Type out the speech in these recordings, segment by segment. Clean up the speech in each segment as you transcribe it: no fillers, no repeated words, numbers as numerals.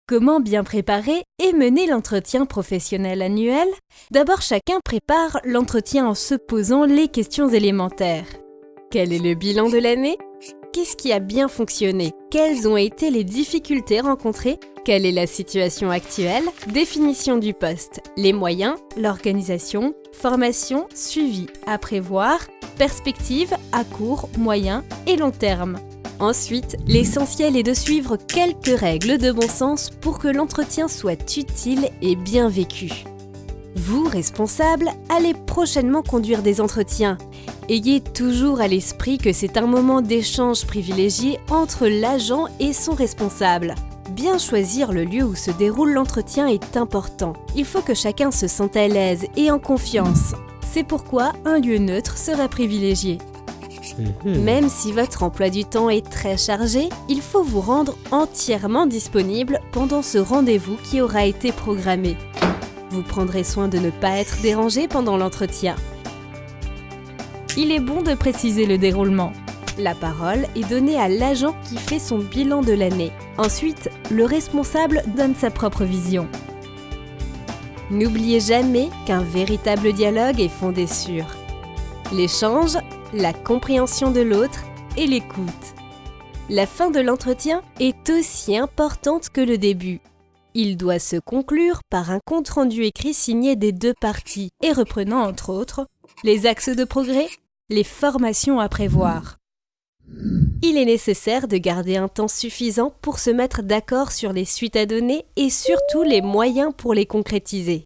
Comment bien préparer et mener l'entretien professionnel annuel? D'abord, chacun prépare l'entretien en se posant les questions élémentaires. Quel est le bilan de l'année? Qu'est-ce qui a bien fonctionné? Quelles ont été les difficultés rencontrées? Quelle est la situation actuelle? Définition du poste, les moyens, l'organisation, formation, suivi à prévoir, perspective à court, moyen et long terme. Ensuite, l'essentiel est de suivre quelques règles de bon sens pour que l'entretien soit utile et bien vécu. Vous, responsable, allez prochainement conduire des entretiens. Ayez toujours à l'esprit que c'est un moment d'échange privilégié entre l'agent et son responsable. Bien choisir le lieu où se déroule l'entretien est important. Il faut que chacun se sente à l'aise et en confiance. C'est pourquoi un lieu neutre sera privilégié. Même si votre emploi du temps est très chargé, il faut vous rendre entièrement disponible pendant ce rendez-vous qui aura été programmé. Vous prendrez soin de ne pas être dérangé pendant l'entretien. Il est bon de préciser le déroulement. La parole est donnée à l'agent qui fait son bilan de l'année. Ensuite, le responsable donne sa propre vision. N'oubliez jamais qu'un véritable dialogue est fondé sur l'échange, la compréhension de l'autre et l'écoute. La fin de l'entretien est aussi importante que le début. Il doit se conclure par un compte-rendu écrit signé des deux parties et reprenant entre autres les axes de progrès, les formations à prévoir. Il est nécessaire de garder un temps suffisant pour se mettre d'accord sur les suites à donner et surtout les moyens pour les concrétiser.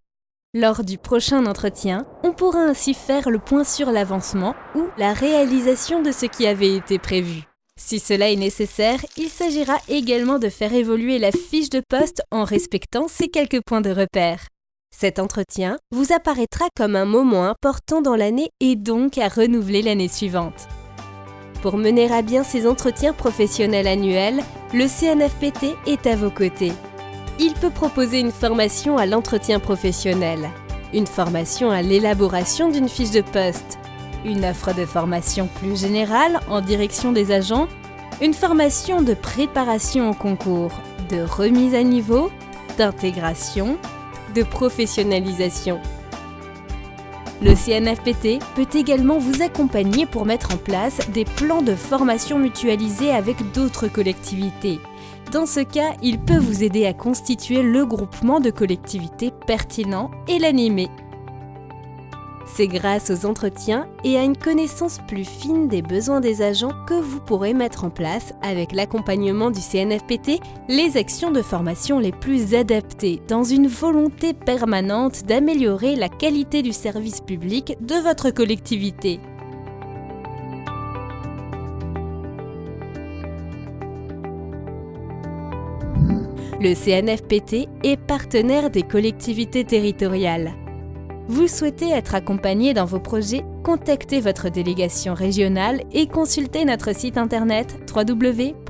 Lors du prochain entretien, on pourra ainsi faire le point sur l'avancement ou la réalisation de ce qui avait été prévu. Si cela est nécessaire, il s'agira également de faire évoluer la fiche de poste en respectant ces quelques points de repère. Cet entretien vous apparaîtra comme un moment important dans l'année et donc à renouveler l'année suivante. Pour mener à bien ces entretiens professionnels annuels, le CNFPT est à vos côtés. Il peut proposer une formation à l'entretien professionnel, une formation à l'élaboration d'une fiche de poste, une offre de formation plus générale en direction des agents, une formation de préparation au concours, de remise à niveau, d'intégration, de professionnalisation. Le CNFPT peut également vous accompagner pour mettre en place des plans de formation mutualisés avec d'autres collectivités. Dans ce cas, il peut vous aider à constituer le groupement de collectivités pertinent et l'animer. C'est grâce aux entretiens et à une connaissance plus fine des besoins des agents que vous pourrez mettre en place, avec l'accompagnement du CNFPT, les actions de formation les plus adaptées, dans une volonté permanente d'améliorer la qualité du service public de votre collectivité. Le CNFPT est partenaire des collectivités territoriales. Vous souhaitez être accompagné dans vos projets? Contactez votre délégation régionale et consultez notre site internet www.cnfpt.fr.